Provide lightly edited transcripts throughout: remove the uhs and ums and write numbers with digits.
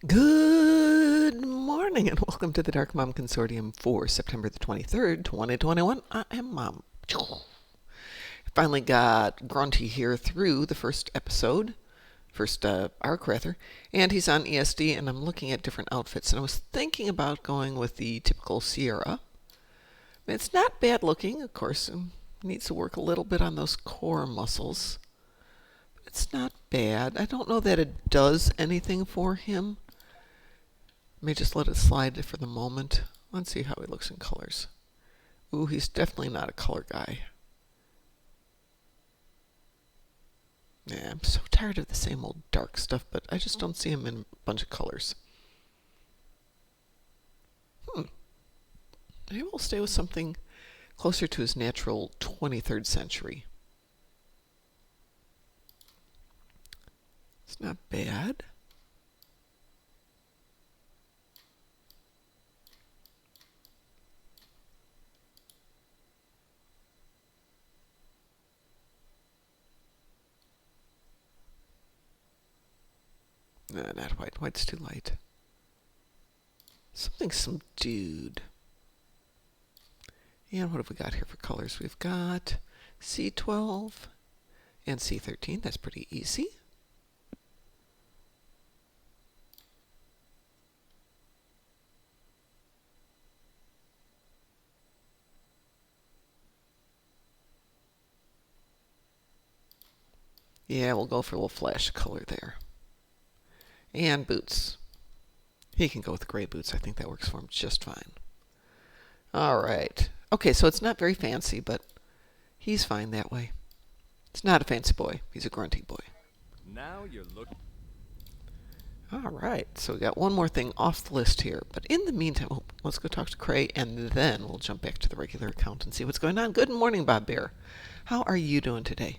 Good morning and welcome to the Darkmom Consortium for September the 23rd, 2021. I am Mom. Finally got Grunty here through the first episode, first arc rather, and he's on ESD and I'm looking at different outfits and I was thinking about going with the typical Sierra. It's not bad looking, of course, needs to work a little bit on those core muscles. It's not bad. I don't know that it does anything for him. May just let it slide for the moment. Let's see how he looks in colors. Ooh, he's definitely not a color guy. Yeah, I'm so tired of the same old dark stuff, but I just don't see him in a bunch of colors. Maybe we'll stay with something closer to his natural 23rd century. It's not bad. No, not white. White's too light. Something subdued. And what have we got here for colors? We've got C12 and C13. That's pretty easy. Yeah, we'll go for a little flash color there. And boots. He can go with gray boots. I think that works for him just fine. All right. Okay, so it's not very fancy, but he's fine that way. It's not a fancy boy. He's a grunty boy. Now you're looking. All right, so we got one more thing off the list here. But in the meantime, let's go talk to Cray, and then we'll jump back to the regular account and see what's going on. Good morning, Bob Bear. How are you doing today?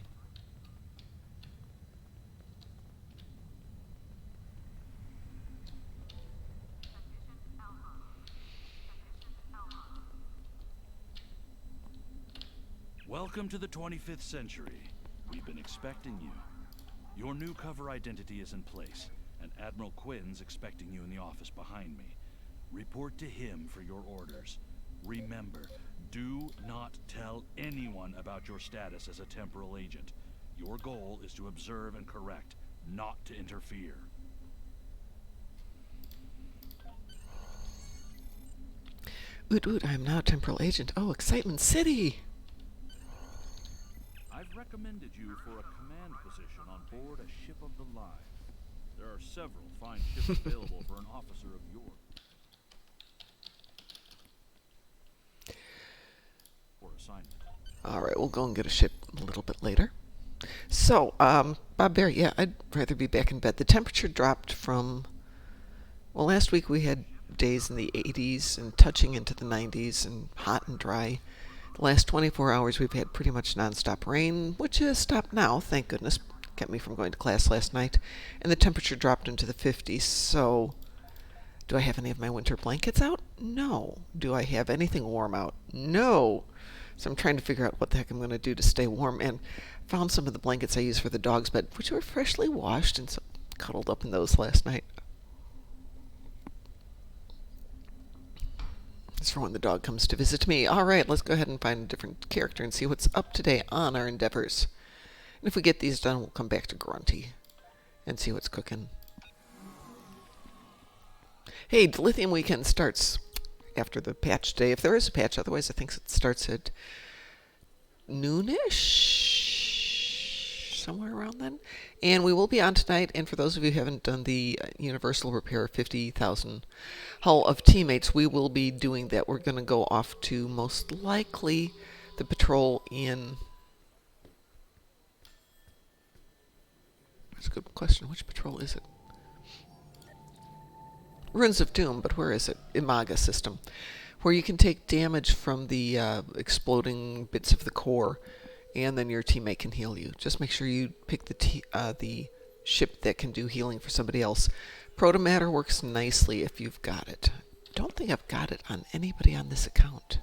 Welcome to the 25th century. We've been expecting you. Your new cover identity is in place, and Admiral Quinn's expecting you in the office behind me. Report to him for your orders. Remember, do not tell anyone about your status as a temporal agent. Your goal is to observe and correct, not to interfere. Oot, I am now a temporal agent. Oh, Excitement City! I've recommended you for a command position on board a ship of the line. There are several fine ships available for an officer of your assignment. All right, we'll go and get a ship a little bit later. So, Bob Bear, yeah, I'd rather be back in bed. The temperature dropped from, well, last week we had days in the 80s and touching into the 90s and hot and dry. The last 24 hours we've had pretty much nonstop rain, which has stopped now, thank goodness. Kept me from going to class last night. And the temperature dropped into the 50s, so do I have any of my winter blankets out? No. Do I have anything warm out? No. So I'm trying to figure out what the heck I'm going to do to stay warm, and found some of the blankets I use for the dog's bed, which were freshly washed, and so cuddled up in those last night. That's for when the dog comes to visit me. All right, let's go ahead and find a different character and see what's up today on our endeavors. And if we get these done, we'll come back to Grunty and see what's cooking. Hey, Dilithium Weekend starts after the patch day, if there is a patch. Otherwise, I think it starts at noonish, somewhere around then. And we will be on tonight. And for those of you who haven't done the Universal Repair 50,000 Hull of Teammates, we will be doing that. We're going to go off to most likely the patrol in... That's a good question. Which patrol is it? Ruins of Doom, but where is it? Imaga system, where you can take damage from the exploding bits of the core, and then your teammate can heal you. Just make sure you pick the ship that can do healing for somebody else. Protomatter works nicely if you've got it. Don't think I've got it on anybody on this account.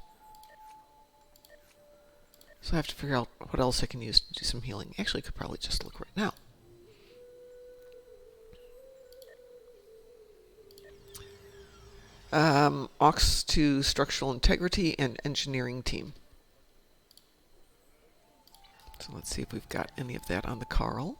So I have to figure out what else I can use to do some healing. Actually, I could probably just look right now. Aux to structural integrity and engineering team. So let's see if we've got any of that on the Carl.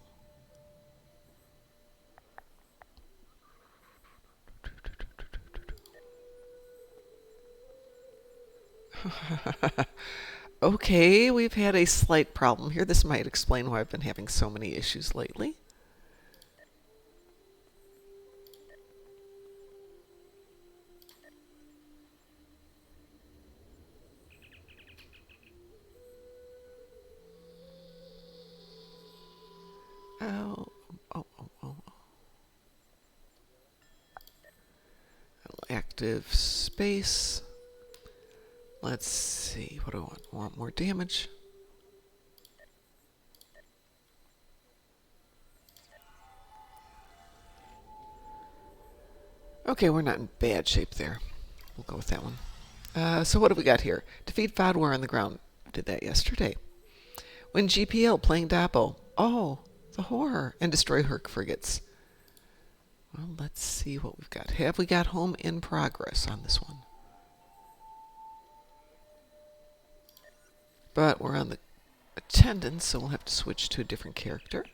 Okay, we've had a slight problem here. This might explain why I've been having so many issues lately. Oh, oh, oh, oh. Active space. Let's see, what do I want? I want more damage. Okay, we're not in bad shape there. We'll go with that one. So what do we got here? Defeat Fodwar on the ground. Did that yesterday. Win GPL playing Dappo. Oh, the horror. And destroy Herc frigates. Well, let's see what we've got. Have we got home in progress on this one? But we're on the attendance, so we'll have to switch to a different character.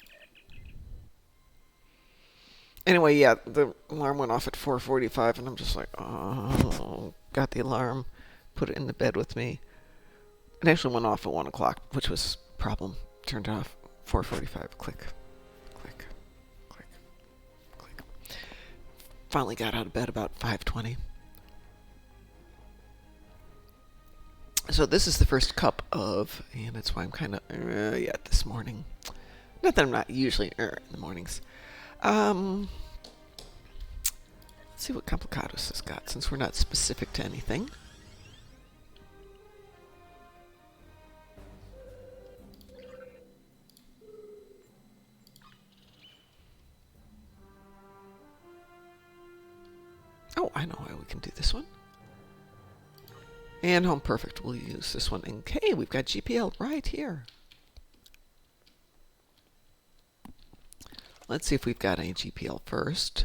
Anyway, yeah, the alarm went off at 4:45, and I'm just like, oh, got the alarm, put it in the bed with me. It actually went off at 1 o'clock, which was a problem. Turned it off, 4:45, click, click, click, click. Finally got out of bed about 5:20. So this is the first cup of, and that's why I'm kind of yeah this morning. Not that I'm not usually in the mornings. Let's see what Complicados has got, since we're not specific to anything. Oh, I know how we can do this one. And Home Perfect, we'll use this one. And hey, we've got GPL right here. Let's see if we've got any GPL first.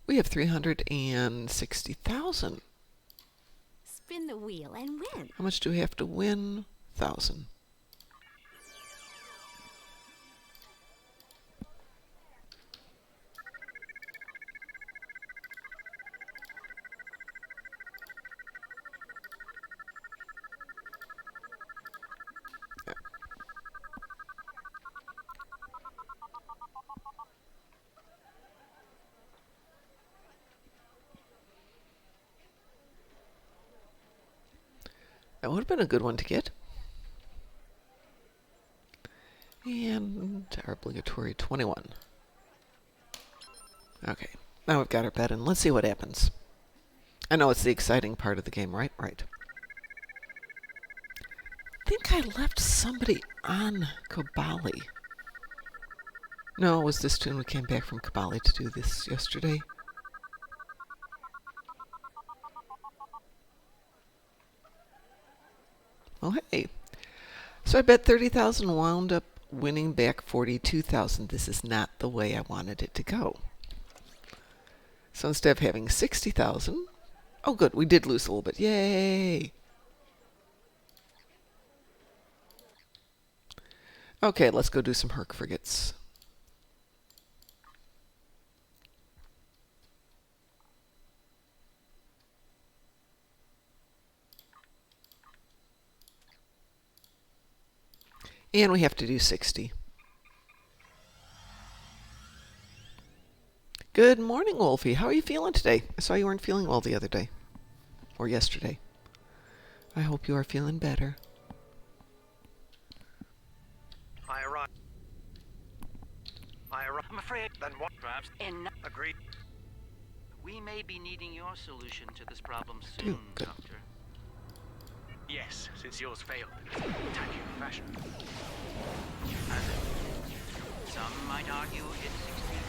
We have 360,000. Spin the wheel and win. How much do we have to win? 1,000. That would have been a good one to get. And our obligatory 21. Okay, now we've got our bed in. Let's see what happens. I know it's the exciting part of the game, right? Right. I think I left somebody on Kobali. No, it was this tune we came back from Kobali to do this yesterday. Oh, hey. So I bet 30,000, wound up winning back 42,000. This is not the way I wanted it to go. So instead of having 60,000, oh good, we did lose a little bit. Yay! Okay, let's go do some Herc frigates. And we have to do 60. Good morning, Wolfie. How are you feeling today? I saw you weren't feeling well the other day. Or yesterday. I hope you are feeling better. I arrived. I'm afraid. Then what? Perhaps. Agreed. We may be needing your solution to this problem soon, Good. Doctor. Yes, since yours failed in a spectacular fashion. And Some might argue it succeeded.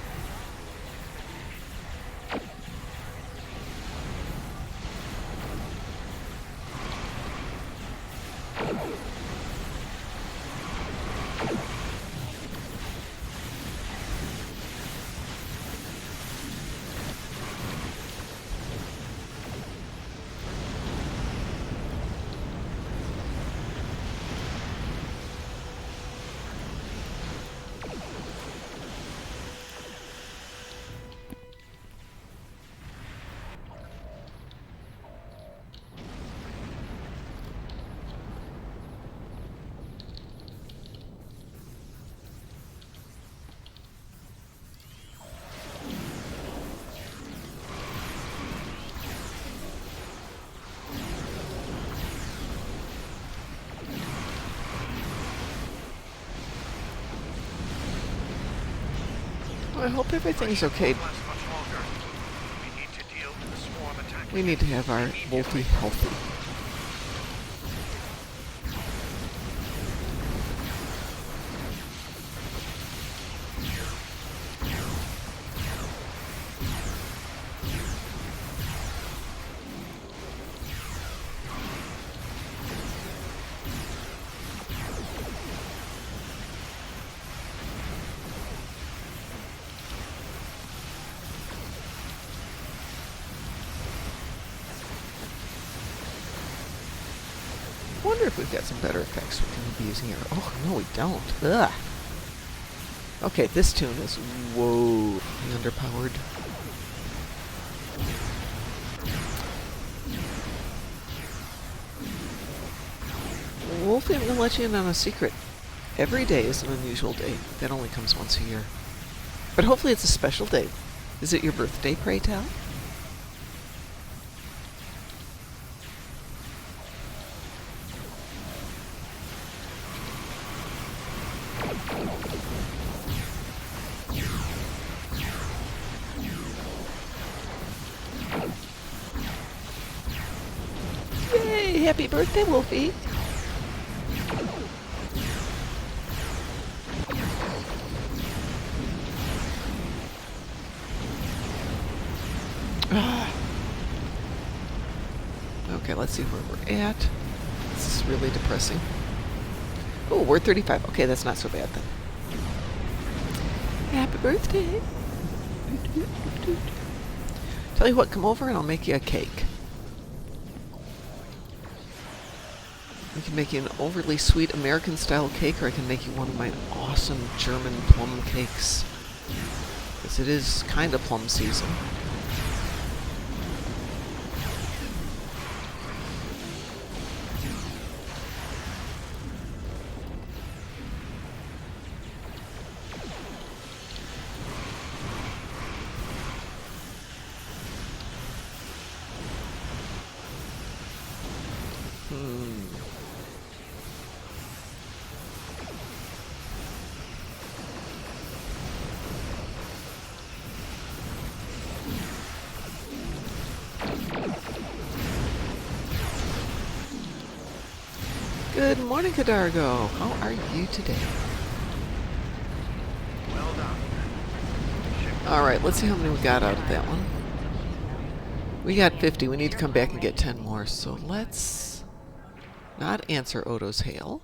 I hope everything's okay. We need to have our Wolfie healthy. I wonder if we've got some better effects we can be using here. Oh, no, we don't. Ugh. Okay, this tune is woefully underpowered. Wolfie, I'm going to let you in on a secret. Every day is an unusual day. That only comes once a year. But hopefully it's a special day. Is it your birthday, pray tell? Yay! Happy birthday, Wolfie! Okay, let's see where we're at. This is really depressing. Oh, we're 35. Okay, that's not so bad then. Happy birthday! Tell you what, come over and I'll make you a cake. I can make you an overly sweet American-style cake, or I can make you one of my awesome German plum cakes. Because it is kind of plum season. Good morning, Cadargo. How are you today? Well done. Alright, let's see how many we got out of that one. We got 50. We need to come back and get 10 more. So let's not answer Odo's hail.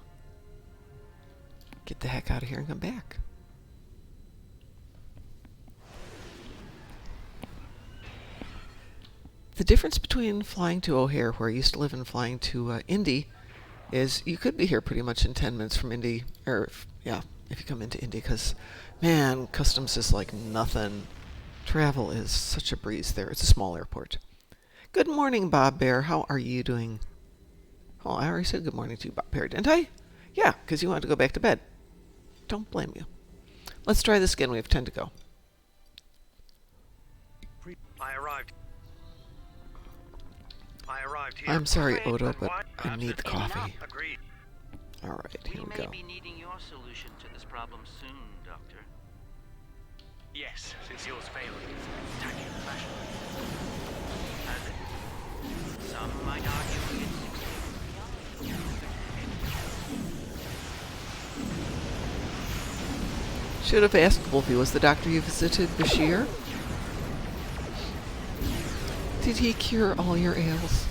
Get the heck out of here and come back. The difference between flying to O'Hare, where I used to live, and flying to Indy is you could be here pretty much in 10 minutes from Indy, or if you come into Indy, because, man, customs is like nothing. Travel is such a breeze there. It's a small airport. Good morning, Bob Bear. How are you doing? Oh, I already said good morning to you, Bob Bear, didn't I? Yeah, because you wanted to go back to bed. Don't blame you. Let's try this again. We have 10 to go. I arrived here. I'm sorry, Odo, but I need the Absolutely coffee. Agreed. All right, here we We go. may be needing your solution to this problem soon, Doctor. Yes, since yours failed in a spectacular fashion. Has it? Some might argue it's Should have asked Wolfie, was the doctor you visited Bashir? Did he cure all your ails?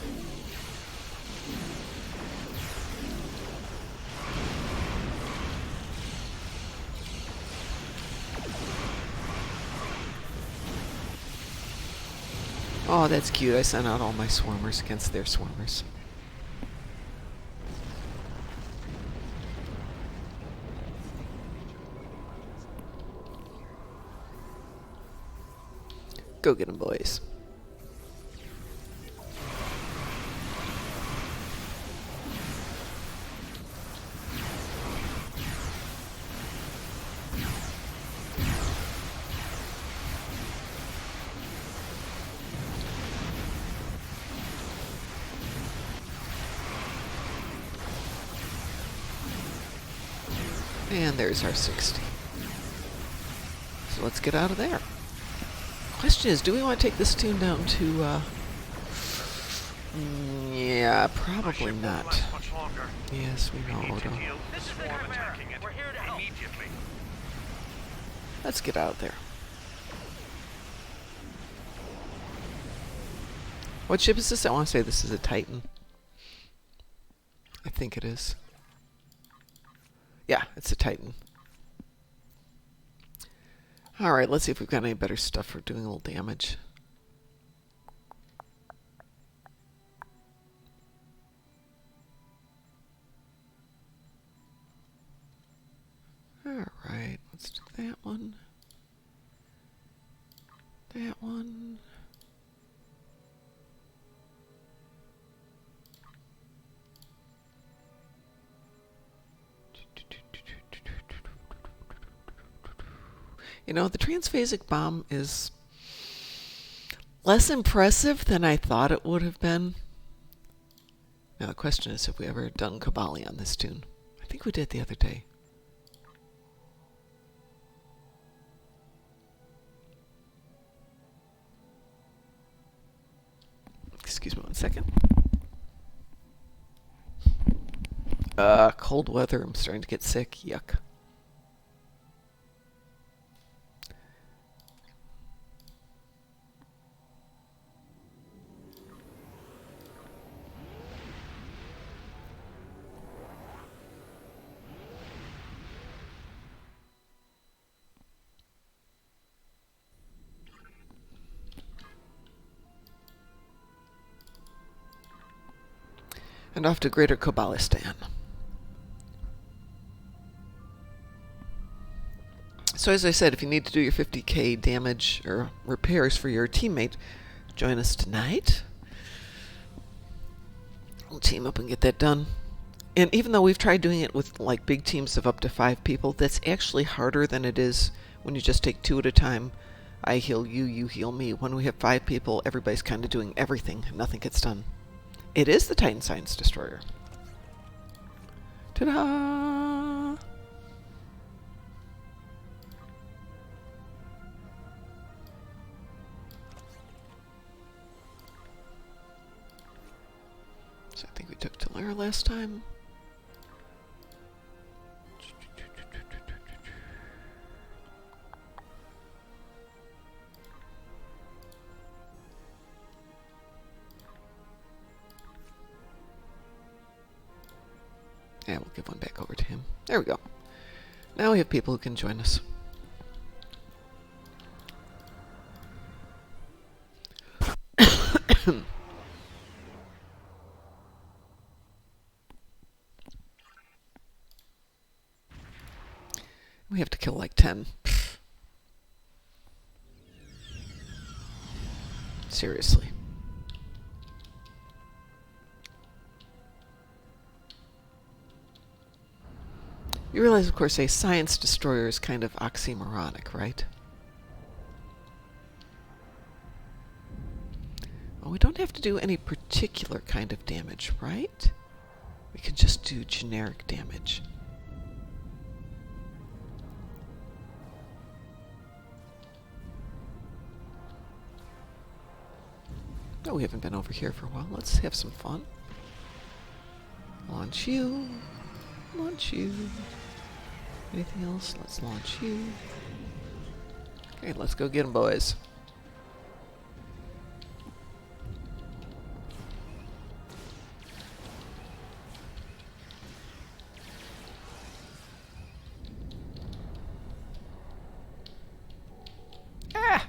Oh, that's cute. I sent out all my swarmers against their swarmers. Go get 'em, boys. And there's our 60. So let's get out of there. Question is, do we want to take this tune down to, yeah, probably not. Much longer. Yes, we know, Need to Odo. deal with the swarm attacking it. We're here to help. Immediately. Let's get out of there. What ship is this? I want to say this is a Titan. I think it is. Yeah, it's a Titan. Alright, let's see if we've got any better stuff for doing a little damage. Alright, let's do that one. That one. You know, the transphasic bomb is less impressive than I thought it would have been. Now the question is, have we ever done Kabali on this tune? I think we did the other day. Excuse me 1 second. Cold weather. I'm starting to get sick. Yuck. And off to Greater Kobalistan. So as I said, if you need to do your 50k damage or repairs for your teammate, join us tonight. We'll team up and get that done. And even though we've tried doing it with like big teams of up to 5 people, that's actually harder than it is when you just take 2 at a time. I heal you, you heal me. When we have 5 people, everybody's kind of doing everything. Nothing gets done. It is the Titan Science Destroyer. Ta-da! So I think we took Tellerite last time. Yeah, we'll give one back over to him. There we go. Now we have people who can join us. We have to kill like 10. Seriously. You realize, of course, a science destroyer is kind of oxymoronic, right? Well, we don't have to do any particular kind of damage, right? We can just do generic damage. Oh, we haven't been over here for a while. Let's have some fun. Launch you. Launch you. Anything else? Let's launch you. Okay, let's go get them, boys. Ah!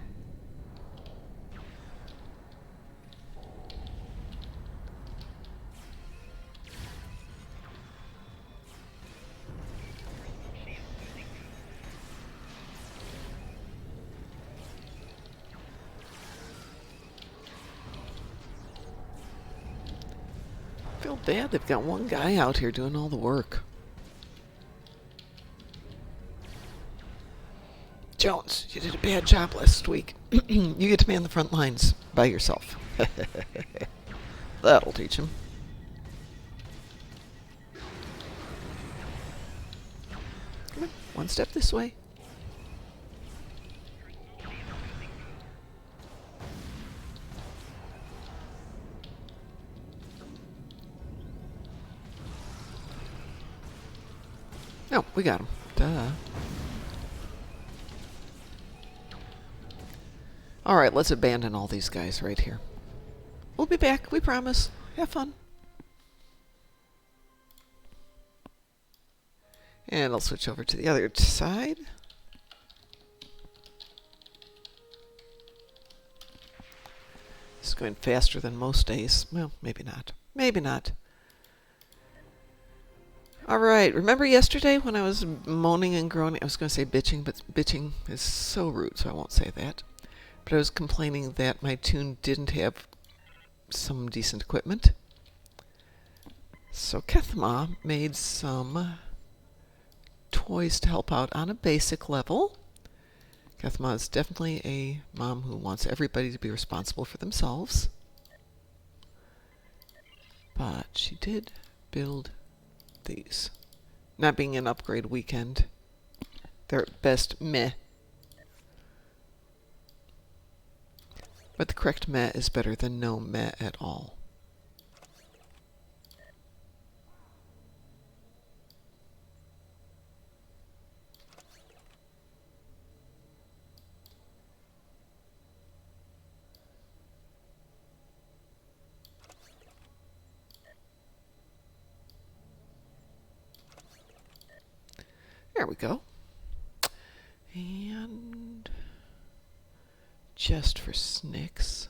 I feel bad. They've got one guy out here doing all the work. Jones, you did a bad job last week. You get to man the front lines by yourself. That'll teach him. Come on, one step this way. Oh, we got him. Duh. Alright, let's abandon all these guys right here. We'll be back, we promise. Have fun. And I'll switch over to the other side. This is going faster than most days. Well, maybe not. Maybe not. Alright, remember yesterday when I was moaning and groaning? I was going to say bitching, but bitching is so rude, so I won't say that. But I was complaining that my tune didn't have some decent equipment. So Kethma made some toys to help out on a basic level. Kethma is definitely a mom who wants everybody to be responsible for themselves. But she did build these. Not being an upgrade weekend, they're at best meh. But the correct meh is better than no meh at all. There we go. And just for snicks,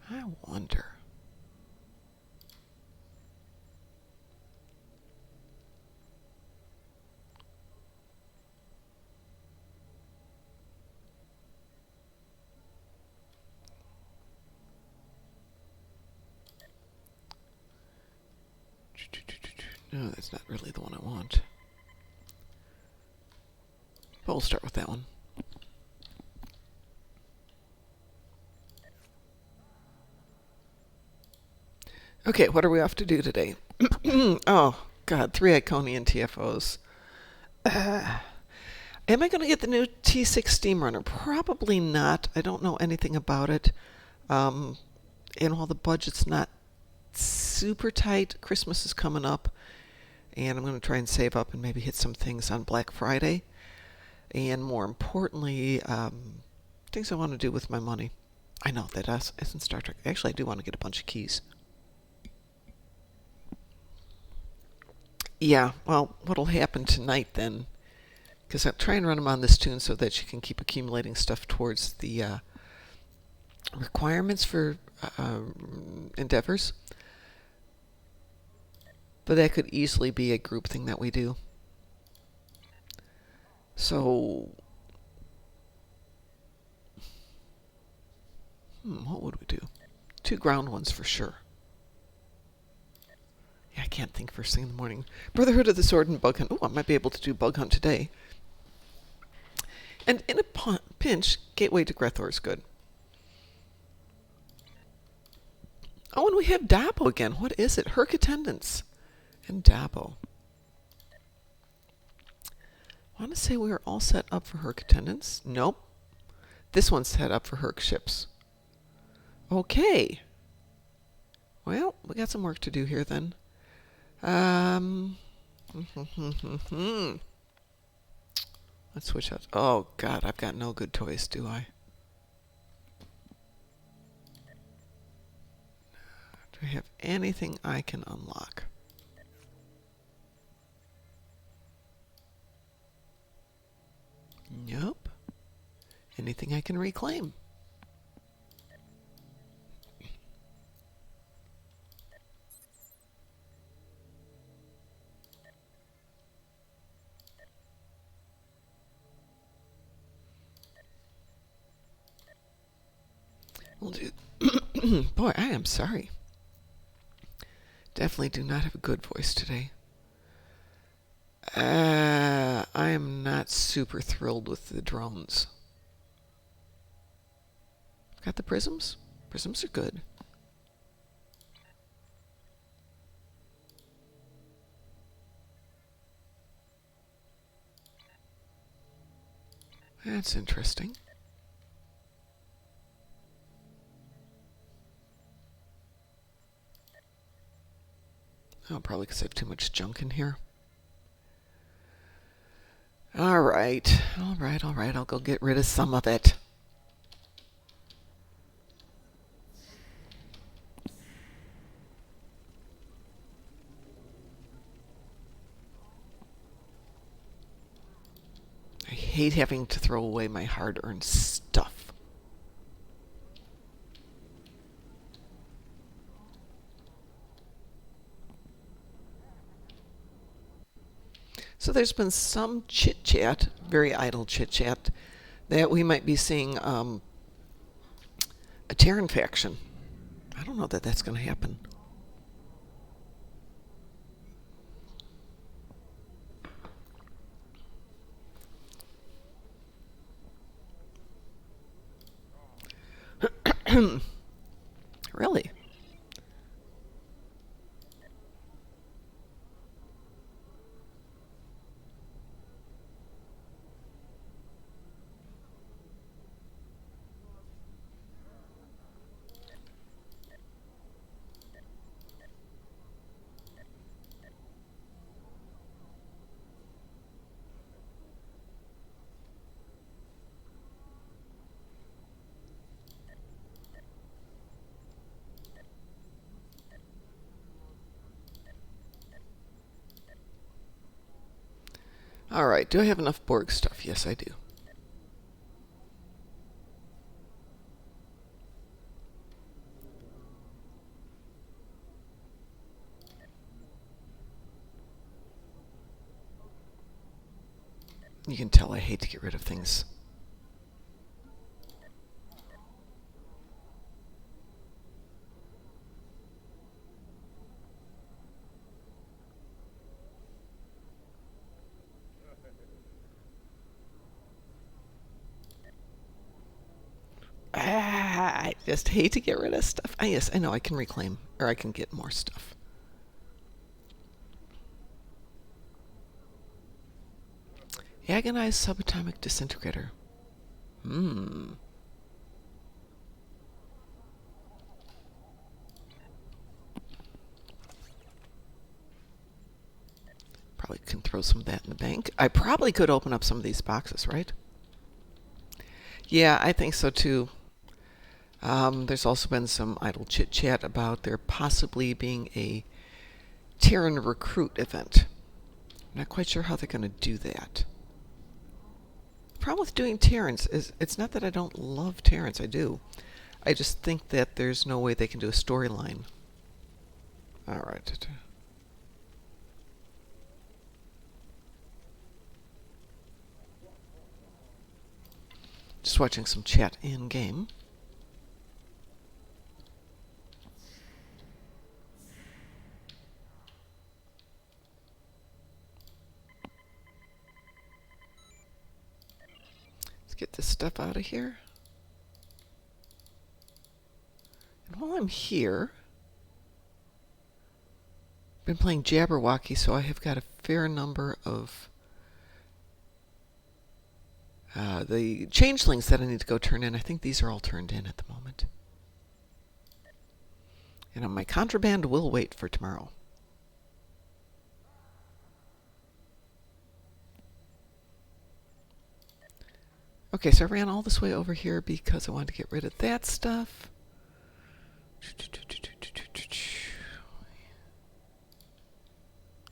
I wonder. No, that's not really the one I want. But we'll start with that one. Okay, what are we off to do today? Oh, God, 3 Iconian TFOs. Am I going to get the new T6 Steam Runner? Probably not. I don't know anything about it. And while the budget's not super tight, Christmas is coming up, and I'm going to try and save up and maybe hit some things on Black Friday. And more importantly, things I want to do with my money. I know that isn't Star Trek. Actually, I do want to get a bunch of keys. Yeah, well, what'll happen tonight then, because I'll try and run them on this tune so that you can keep accumulating stuff towards the requirements for endeavors. But that could easily be a group thing that we do. So, what would we do? 2 ground ones for sure. Yeah, I can't think first thing in the morning. Brotherhood of the Sword and Bug Hunt. Oh, I might be able to do Bug Hunt today. And in a pinch, Gateway to Grethor is good. Oh, and we have Dabo again. What is it? Herc Attendance and Dabo. I want to say we are all set up for Herc Attendance. Nope. This one's set up for Herc Ships. Okay. Well, we got some work to do here then. Let's switch out. Oh, God, I've got no good toys, do I? Do I have anything I can unlock? Nope. Anything I can reclaim? We'll do. Boy, I am sorry. Definitely do not have a good voice today. I am not super thrilled with the drones. Got the prisms? Prisms are good. That's interesting. Oh, probably because I have too much junk in here. All right. I'll go get rid of some of it. I hate having to throw away my hard-earned stuff. So there's been some chit-chat, very idle chit-chat, that we might be seeing a Terran faction. I don't know that that's going to happen. Really? All right, do I have enough Borg stuff? Yes, I do. You can tell I hate to get rid of things. I just hate to get rid of stuff. Yes, I know I can reclaim, or I can get more stuff. Agonized subatomic disintegrator. Probably can throw some of that in the bank. I probably could open up some of these boxes, right? Yeah, I think so too. There's also been some idle chit-chat about there possibly being a Terran recruit event. I'm not quite sure how they're going to do that. The problem with doing Terrans is it's not that I don't love Terrans, I do. I just think that there's no way they can do a storyline. Alright. Just watching some chat in-game. Let's get this stuff out of here. And while I'm here, I've been playing Jabberwocky, so I have got a fair number of the changelings that I need to go turn in. I think these are all turned in at the moment. And my contraband will wait for tomorrow. Okay, so I ran all this way over here because I wanted to get rid of that stuff.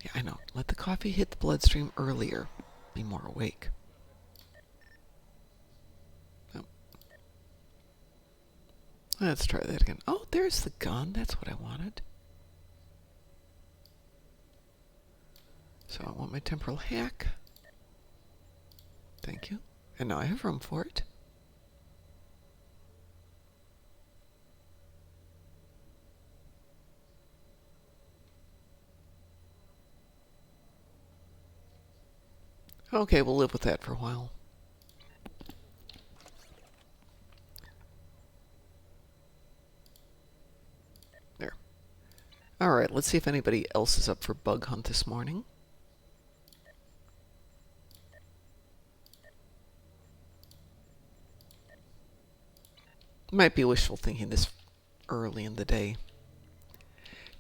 Yeah, I know. Let the coffee hit the bloodstream earlier. Be more awake. Oh. Let's try that again. Oh, there's the gun. That's what I wanted. So I want my temporal hack. Thank you. And now I have room for it. Okay, we'll live with that for a while. There. Alright, let's see if anybody else is up for bug hunt this morning. Might be wishful thinking this early in the day.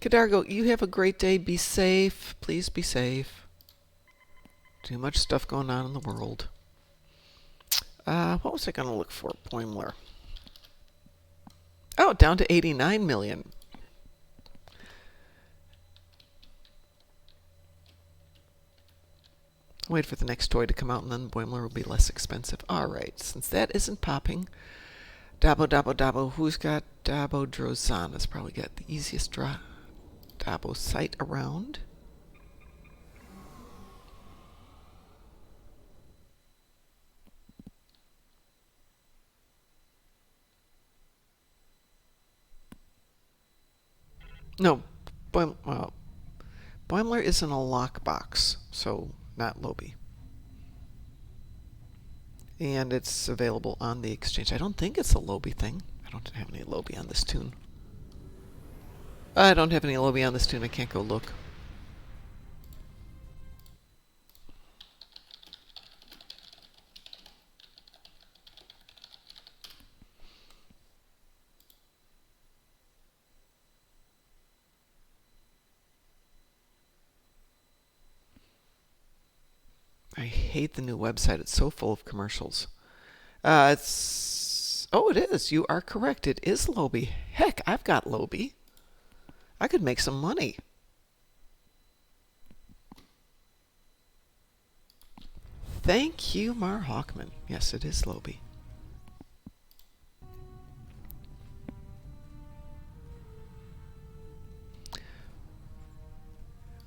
Cadargo, you have a great day. Be safe. Please be safe. Too much stuff going on in the world. What was I going to look for? Boimler. Oh, down to 89 million. Wait for the next toy to come out, and then Boimler will be less expensive. Alright, since that isn't popping, Dabo. Who's got Dabo? Drozan has probably got the easiest Dabo site around. No, Boimler isn't a lockbox, so not Lobby. And it's available on the exchange. I don't think it's a Lobby thing. I don't have any Lobby on this tune. I don't have any Lobby on this tune. I can't go look. I hate the new website. It's so full of commercials. Oh, it is. You are correct. It is Lobby. Heck, I've got Lobby. I could make some money. Thank you, Mar Hawkman. Yes, it is Lobby.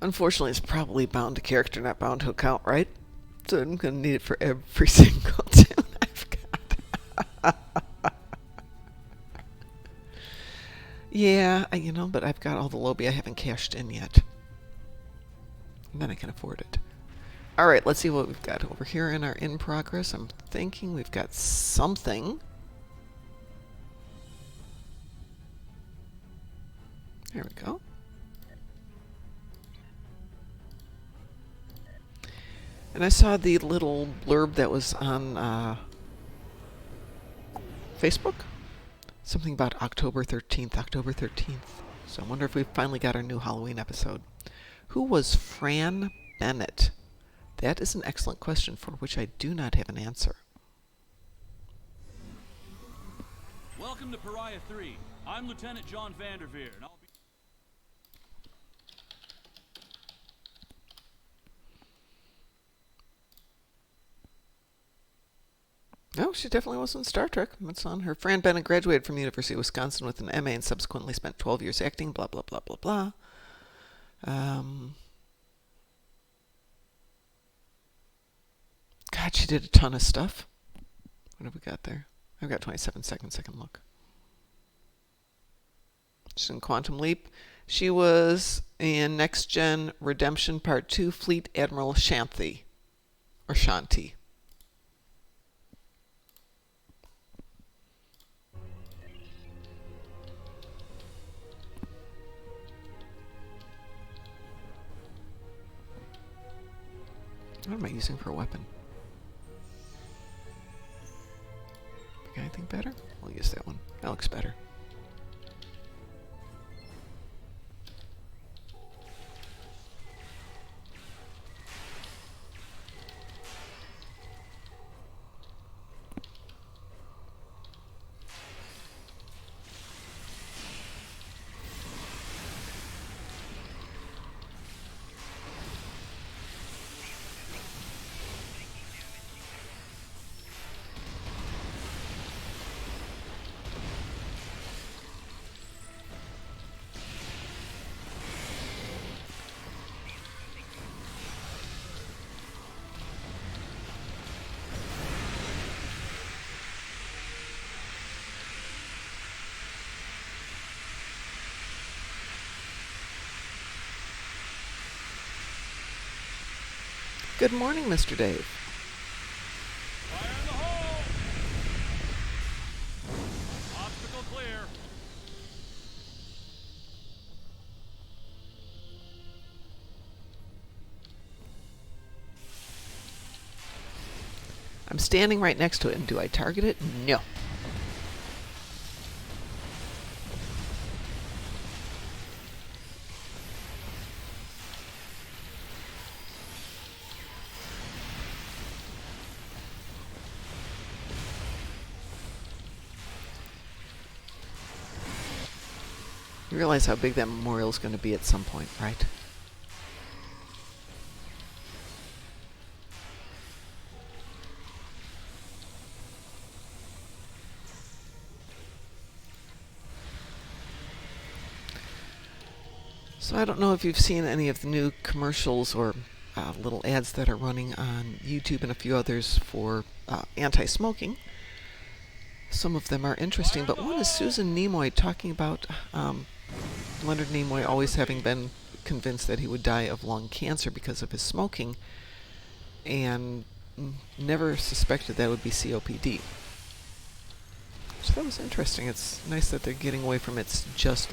Unfortunately, it's probably bound to character, not bound to account, right? So I'm going to need it for every single tune I've got. Yeah, but I've got all the Lobby I haven't cashed in yet. And then I can afford it. Alright, let's see what we've got over here in our in progress. I'm thinking we've got something. There we go. And I saw the little blurb that was on Facebook. Something about October 13th. So I wonder if we've finally got our new Halloween episode. Who was Fran Bennett? That is an excellent question for which I do not have an answer. Welcome to Pariah 3. I'm Lieutenant John Vanderveer, and I'll be... No, she definitely was in Star Trek. It's on her. Fran Bennett graduated from the University of Wisconsin with an MA and subsequently spent 12 years acting, blah, blah, blah, blah, blah. God, she did a ton of stuff. What have we got there? I've got 27 seconds. I can look. She's in Quantum Leap. She was in Next Gen Redemption Part 2, Fleet Admiral Shanti. Or Shanti. What am I using for a weapon? Got anything better? We'll use that one. That looks better. Good morning, Mr. Dave. Fire in the hole! Obstacle clear. I'm standing right next to it, and do I target it? No. You realize how big that memorial is going to be at some point, right? So I don't know if you've seen any of the new commercials or little ads that are running on YouTube and a few others for anti-smoking. Some of them are interesting, but one is Susan Nimoy talking about Leonard Nimoy always having been convinced that he would die of lung cancer because of his smoking, and never suspected that would be COPD. So that was interesting. It's nice that they're getting away from it's just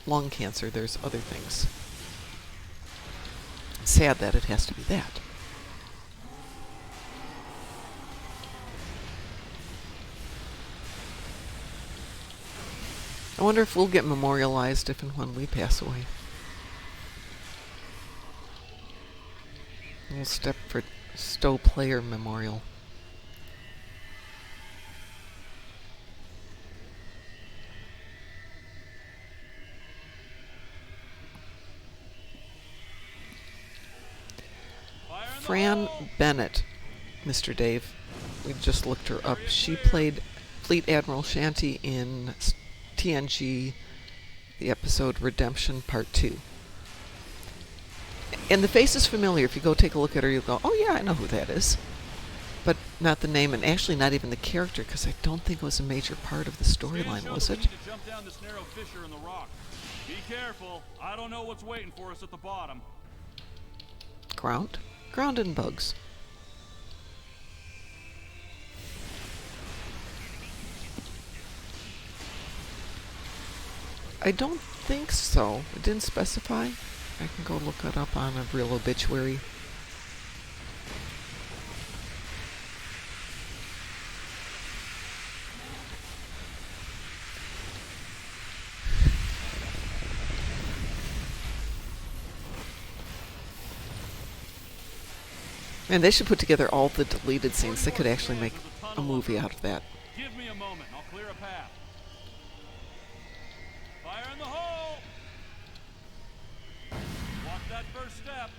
lung cancer. There's other things. Sad that it has to be that. I wonder if we'll get memorialized if and when we pass away. We'll step for Stowe Player Memorial. Fran Bennett, Mr. Dave. We just looked her up. She played Fleet Admiral Shanty in TNG, the episode Redemption Part 2. And the face is familiar. If you go take a look at her, you'll go, oh yeah, I know who that is. But not the name, and actually not even the character, because I don't think it was a major part of the storyline, was it? Jump down this narrow fissure in the rock. Be careful. I don't know what's waiting for us at the bottom. Ground? Ground and bugs. I don't think so. It didn't specify. I can go look it up on a real obituary. Man, they should put together all the deleted scenes. They could actually make a movie out of that. Give me a moment. I'll clear a path. Fire in the hole! Watch that first step.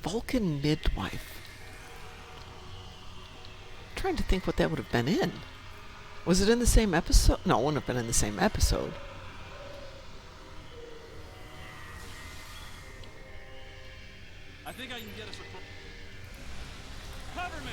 Vulcan Midwife. I'm trying to think what that would have been in. Was it in the same episode? No, it wouldn't have been in the same episode. I think I can get us a... Cover me!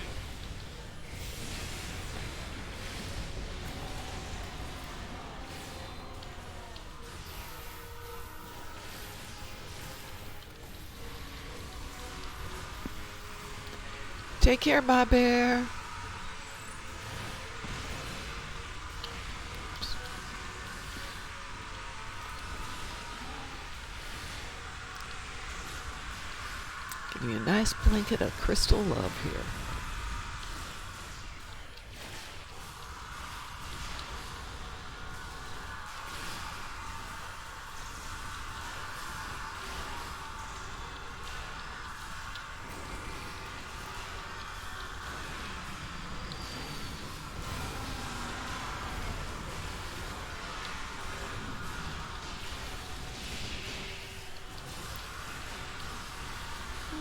Take care, my bear. Give me a nice blanket of crystal love here.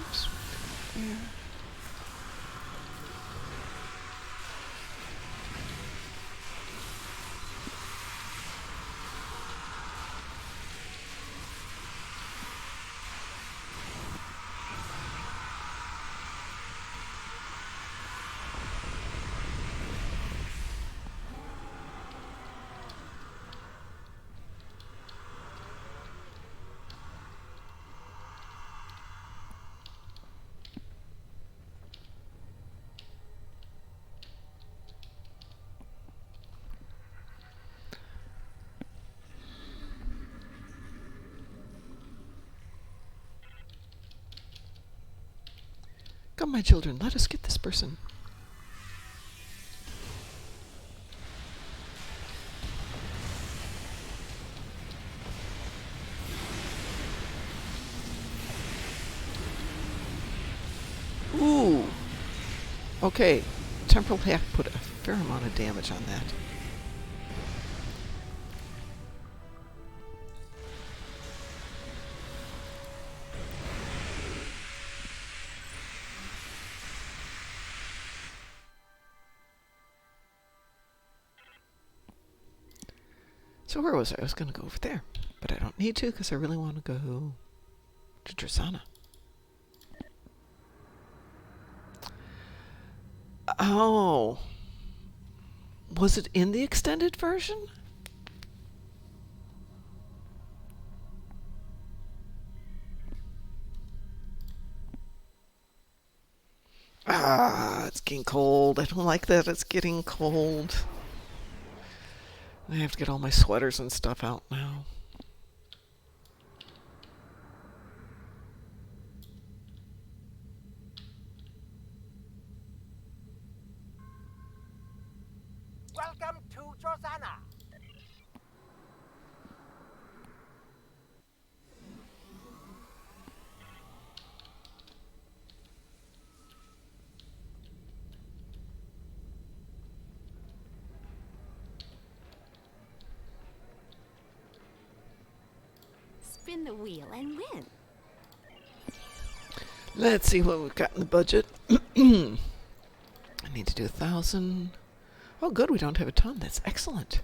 Oops. There. Come, my children, let us get this person. Okay, temporal hack put a fair amount of damage on that. So where was I? I was going to go over there, but I don't need to because I really want to go to Drasana. Oh, was it in the extended version? Ah, it's getting cold. I don't like that it's getting cold. I have to get all my sweaters and stuff out now. Welcome to Josana. Spin the wheel and win. Let's see what we've got in the budget. I need to do 1,000. Oh, good, we don't have a ton. That's excellent.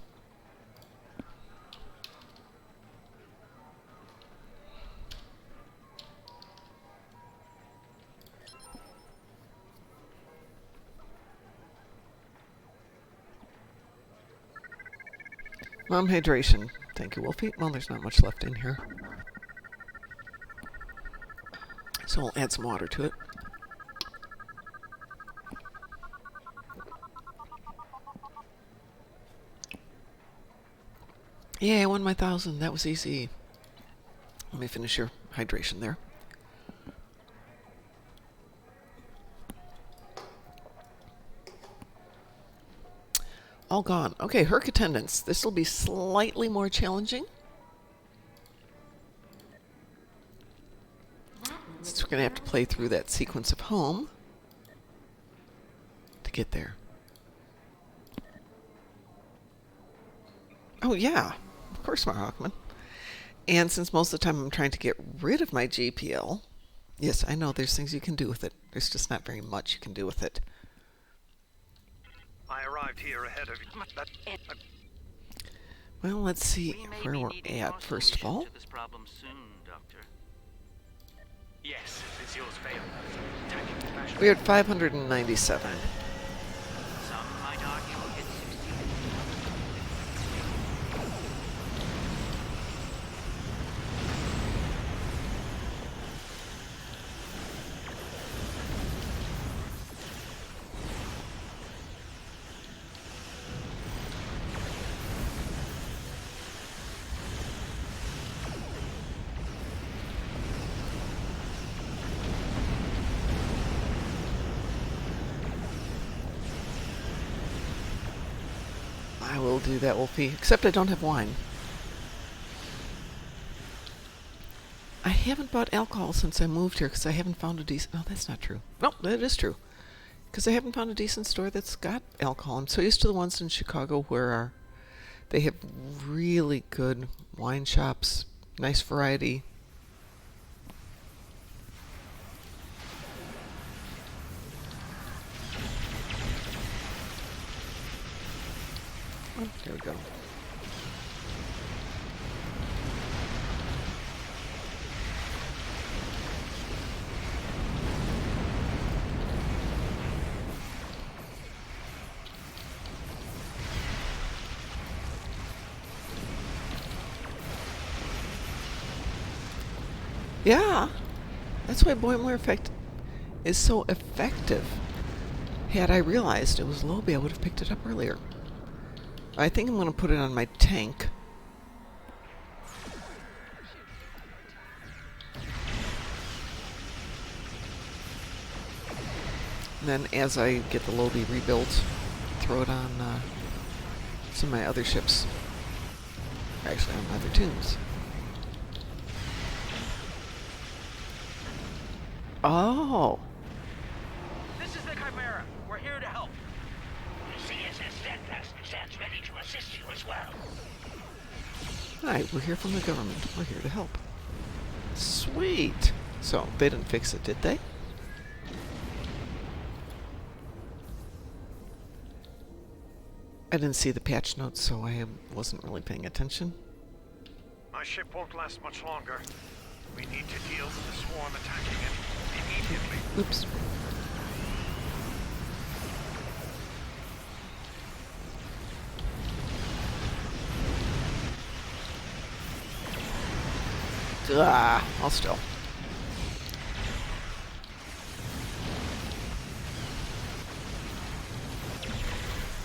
Mom hydration. Thank you, Wolfie. Well, there's not much left in here. So we'll add some water to it. Yeah, I won my 1,000. That was easy. Let me finish your hydration there. All gone. Okay, Herc attendance. This will be slightly more challenging. So we're going to have to play through that sequence of home to get there. Oh, yeah. Of course, Mark Hockman. And since most of the time I'm trying to get rid of my GPL, yes, I know there's things you can do with it. There's just not very much you can do with it. I arrived here ahead of you. Well, let's see We may where be we're needing your at, first of solution all. to this problem soon, Doctor. Yes, since yours failed. Attack in fashion. We're at 597. Some might argue it's 60. I will do that, Wolfie. Except I don't have wine. I haven't bought alcohol since I moved here because I haven't found a decent... No, that's not true. No, that is true. Because I haven't found a decent store that's got alcohol. I'm so used to the ones in Chicago where they have really good wine shops, nice variety. Oh, there we go. Yeah, that's why Boimler Effect is so effective. Had I realized it was Lobby, I would have picked it up earlier. I think I'm going to put it on my tank. And then as I get the Lobby rebuilt, throw it on some of my other ships. Actually, on other tombs. Oh. This is the Chimera. We're We're here to help. The CSS Steadfast stands ready to assist you as well. Hi, we're here from the government. We're here to help. Sweet! So, they didn't fix it, did they? I didn't see the patch notes, so I wasn't really paying attention. My ship won't last much longer. We need to deal with the swarm attacking it immediately. Oops. I'll still.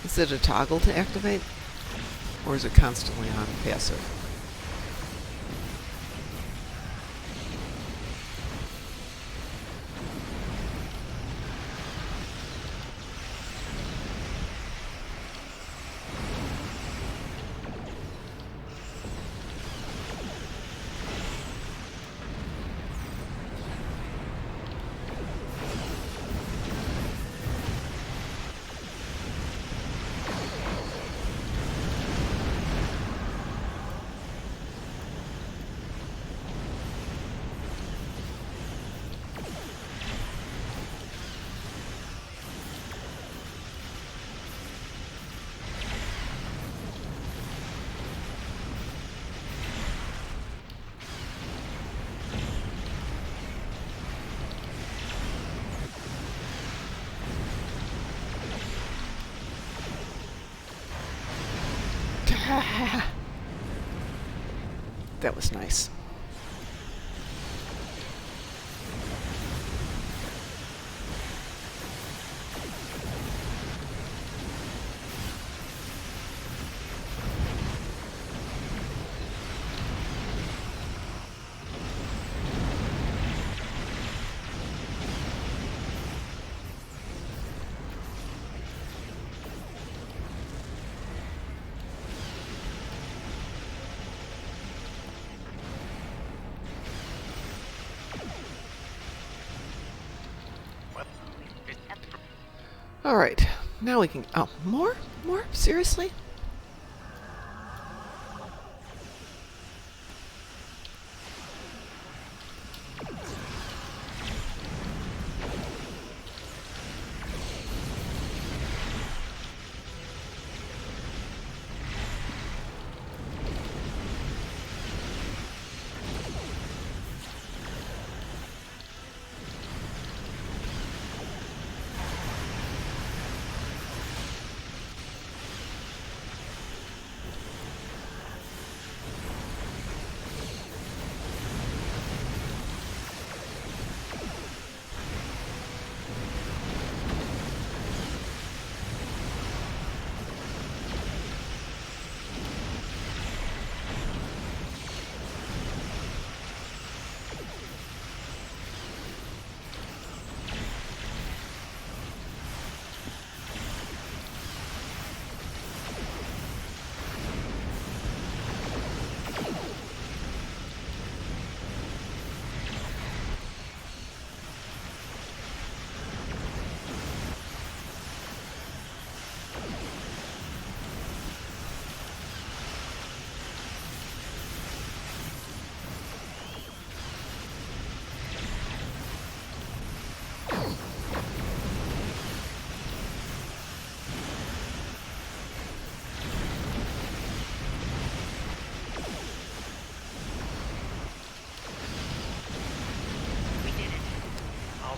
Is it a toggle to activate? Or is it constantly on passive? That was nice. All right, now we can. Oh, more? More? Seriously?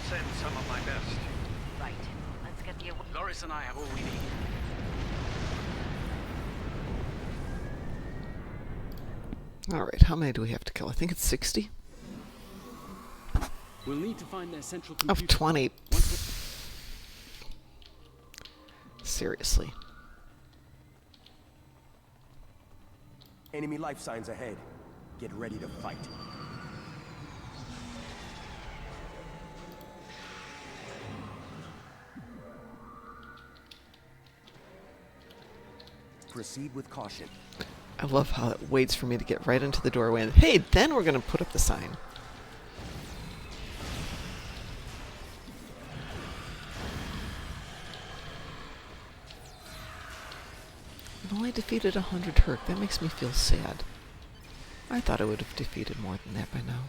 Send some of my best. Right. Let's get the... Loris and I have all we need. All right, how many do we have to kill? I think it's 60. We'll need to find their central Of computer. 20. Seriously. Enemy life signs ahead. Get ready to fight. Proceed with caution. I love how it waits for me to get right into the doorway and, hey, then we're going to put up the sign. Only defeated 100 Herc. That makes me feel sad. I thought I would have defeated more than that by now.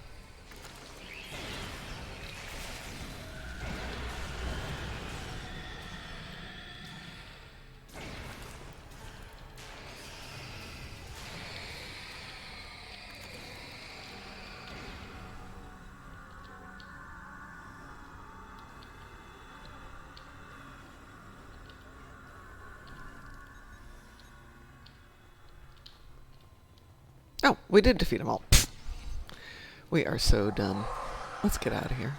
Oh, we did defeat them all. Pfft. We are so dumb. Let's get out of here.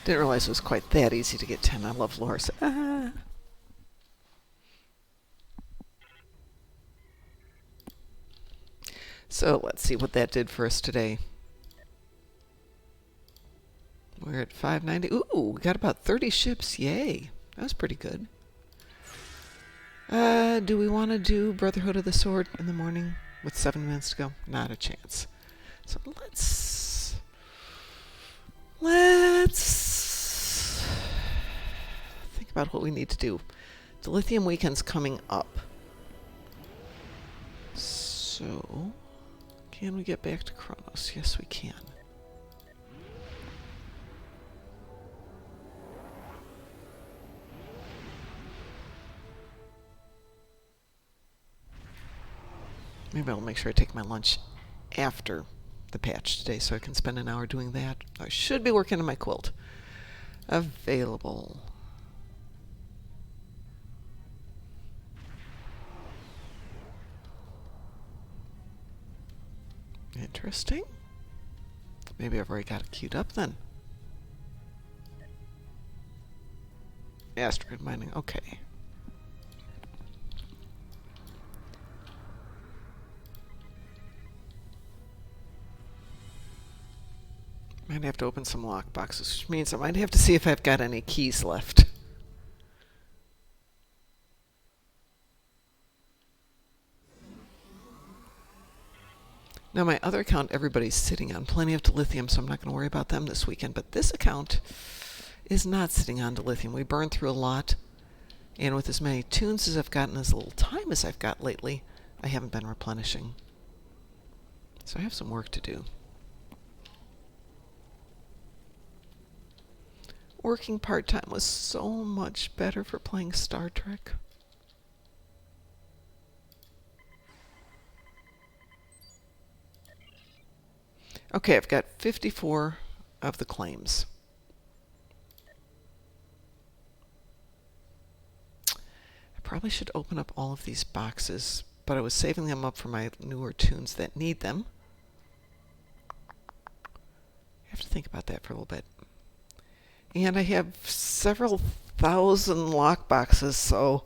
Didn't realize it was quite that easy to get 10. I love lore. So, So let's see what that did for us today. We're at 590. Ooh, we got about 30 ships. Yay. That was pretty good. Do we want to do Brotherhood of the Sword in the morning with 7 minutes to go? Not a chance. So let's think about what we need to do. The lithium weekend's coming up. So, can we get back to Kronos? Yes, we can. Maybe I'll make sure I take my lunch after the patch today so I can spend an hour doing that. I should be working on my quilt. Available. Interesting. Maybe I've already got it queued up then. Asteroid mining. Okay. Might have to open some lock boxes, which means I might have to see if I've got any keys left. Now my other account, everybody's sitting on plenty of dilithium, so I'm not going to worry about them this weekend. But this account is not sitting on dilithium. We burned through a lot, and with as many tunes as I've gotten, as little time as I've got lately, I haven't been replenishing. So I have some work to do. Working part-time was so much better for playing Star Trek. Okay, I've got 54 of the claims. I probably should open up all of these boxes, but I was saving them up for my newer tunes that need them. I have to think about that for a little bit. And I have several thousand lock boxes, so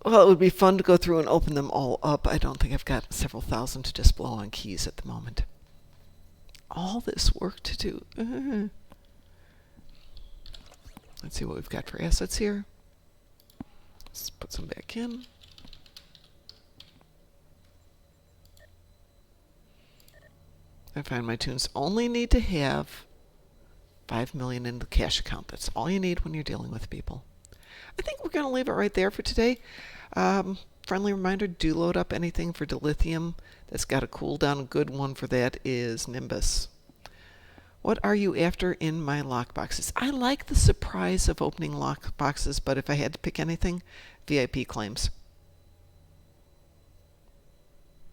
well, it would be fun to go through and open them all up. I don't think I've got several thousand to just blow on keys at the moment. All this work to do. Let's see what we've got for assets here. Let's put some back in. I find my tunes only need to have 5 million in the cash account. That's all you need when you're dealing with people. I think we're going to leave it right there for today. Friendly reminder, do load up anything for dilithium that's got a cooldown. A good one for that is Nimbus. What are you after in my lockboxes? I like the surprise of opening lockboxes, but if I had to pick anything, VIP claims.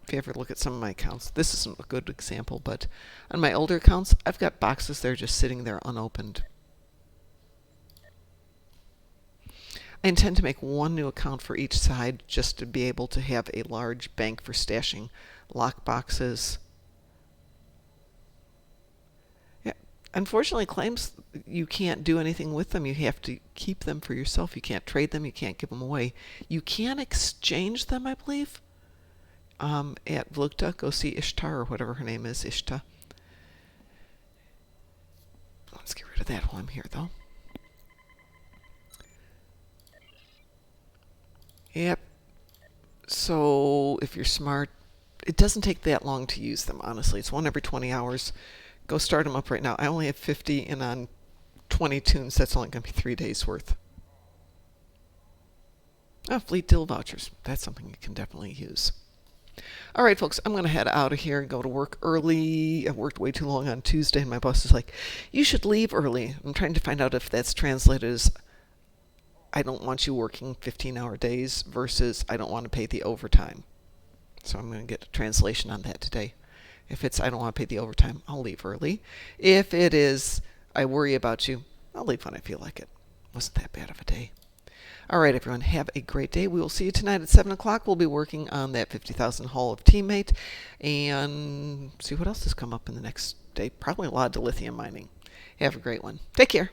If you ever look at some of my accounts, this isn't a good example, but on my older accounts, I've got boxes that are just sitting there unopened. I intend to make one new account for each side just to be able to have a large bank for stashing lock boxes. Yeah, unfortunately, claims, you can't do anything with them. You have to keep them for yourself. You can't trade them. You can't give them away. You can exchange them, I believe. At Vlukta, go see Ishtar, or whatever her name is, Ishta. Let's get rid of that while I'm here, though. Yep. So, if you're smart, it doesn't take that long to use them, honestly. It's one every 20 hours. Go start them up right now. I only have 50, and on 20 tunes, that's only going to be 3 days worth. Oh, fleet deal vouchers. That's something you can definitely use. All right, folks, I'm going to head out of here and go to work early. I worked way too long on Tuesday, and my boss is like, you should leave early. I'm trying to find out if that's translated as I don't want you working 15-hour days versus I don't want to pay the overtime. So I'm going to get a translation on that today. If it's I don't want to pay the overtime, I'll leave early. If it is I worry about you, I'll leave when I feel like it. Wasn't that bad of a day. All right, everyone, have a great day. We will see you tonight at 7 o'clock. We'll be working on that 50,000 Hall of Teammate and see what else has come up in the next day. Probably a lot of dilithium mining. Have a great one. Take care.